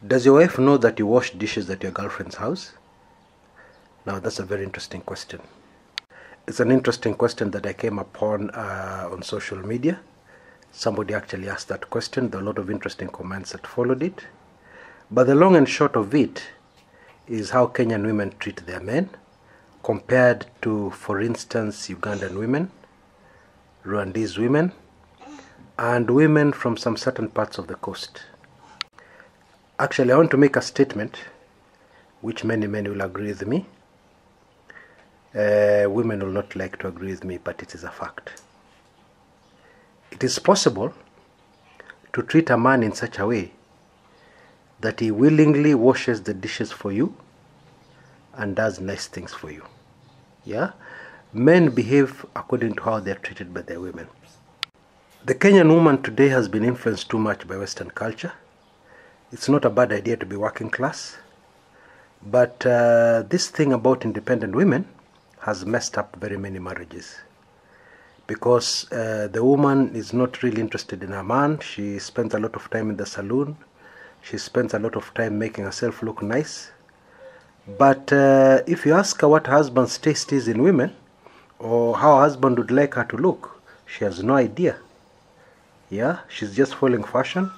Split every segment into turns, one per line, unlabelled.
Does your wife know that you wash dishes at your girlfriend's house? Now that's a very interesting question. It's an interesting question that I came upon on social media. Somebody actually asked that question. There are a lot of interesting comments that followed it. But the long and short of it is how Kenyan women treat their men compared to, for instance, Ugandan women, Rwandese women, and women from some certain parts of the coast. Actually, I want to make a statement which many men will agree with me. Women will not like to agree with me, but it is a fact. It is possible to treat a man in such a way that he willingly washes the dishes for you and does nice things for you. Yeah? Men behave according to how they are treated by their women. The Kenyan woman today has been influenced too much by Western culture. It's not a bad idea to be working class, but this thing about independent women has messed up very many marriages, because the woman is not really interested in a man. She spends a lot of time in the saloon. She spends a lot of time making herself look nice. But if you ask her what her husband's taste is in women, or how her husband would like her to look, she has no idea. Yeah, she's just following fashion.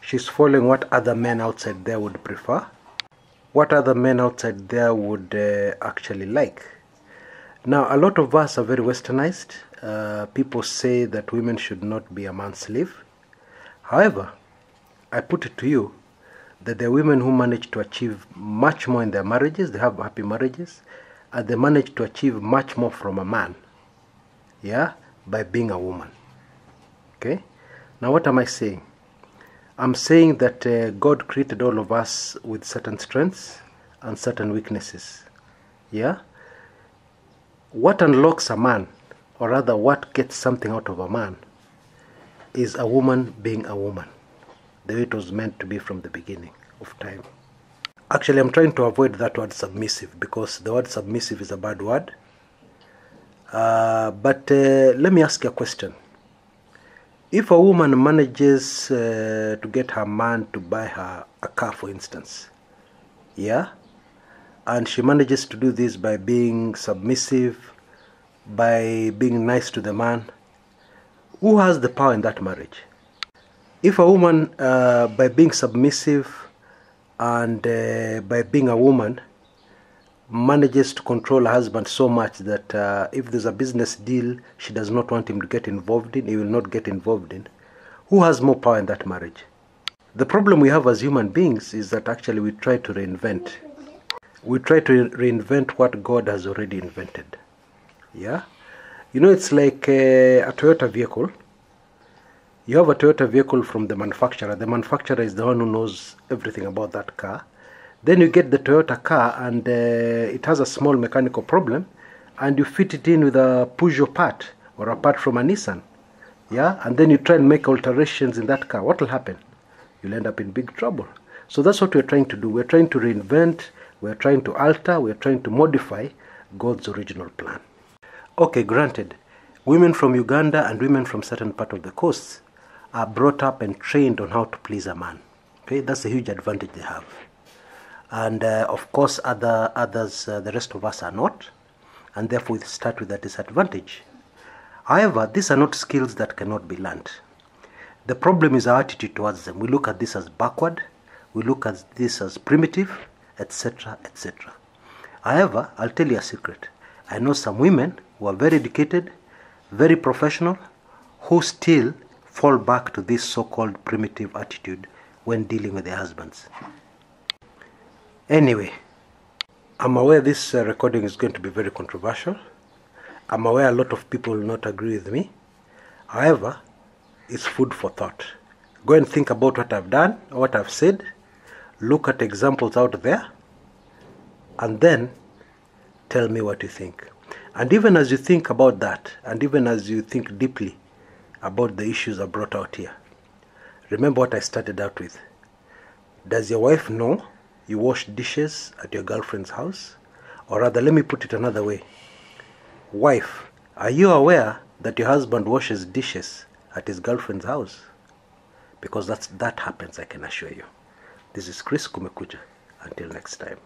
She's following what other men outside there would prefer, what other men outside there would actually like. Now, a lot of us are very westernized. People say that women should not be a man's slave. However, I put it to you that there are women who manage to achieve much more in their marriages. They have happy marriages, and they manage to achieve much more from a man, yeah, by being a woman. Okay? Now, what am I saying? I'm saying that God created all of us with certain strengths and certain weaknesses. Yeah? What unlocks a man, or rather what gets something out of a man, is a woman being a woman, the way it was meant to be from the beginning of time. Actually, I'm trying to avoid that word submissive, because the word submissive is a bad word. But let me ask you a question. If a woman manages to get her man to buy her a car, for instance, yeah, and she manages to do this by being submissive, by being nice to the man, who has the power in that marriage? If a woman, by being submissive and by being a woman, manages to control her husband so much that if there's a business deal she does not want him to get involved in, he will not get involved in, who has more power in that marriage? The problem we have as human beings is that actually we try to reinvent. We try to reinvent what God has already invented. Yeah? You know, it's like a Toyota vehicle. You have a Toyota vehicle from the manufacturer. The manufacturer is the one who knows everything about that car. Then you get the Toyota car and it has a small mechanical problem, and you fit it in with a Peugeot part or a part from a Nissan. Yeah? And then you try and make alterations in that car. What will happen? You'll end up in big trouble. So that's what we're trying to do. We're trying to reinvent, we're trying to alter, we're trying to modify God's original plan. Okay, granted, women from Uganda and women from certain part of the coast are brought up and trained on how to please a man. Okay, that's a huge advantage they have. And of course, others, the rest of us are not, and therefore we start with a disadvantage. However, these are not skills that cannot be learned. The problem is our attitude towards them. We look at this as backward, we look at this as primitive, etc., etc. However, I'll tell you a secret. I know some women who are very educated, very professional, who still fall back to this so-called primitive attitude when dealing with their husbands. Anyway, I'm aware this recording is going to be very controversial. I'm aware a lot of people will not agree with me. However, it's food for thought. Go and think about what I've done, or what I've said. Look at examples out there, and then tell me what you think. And even as you think about that, and even as you think deeply about the issues I brought out here, remember what I started out with. Does your wife know you wash dishes at your girlfriend's house? Or rather, let me put it another way. Wife, are you aware that your husband washes dishes at his girlfriend's house? Because that happens, I can assure you. This is Chris Kumekucha. Until next time.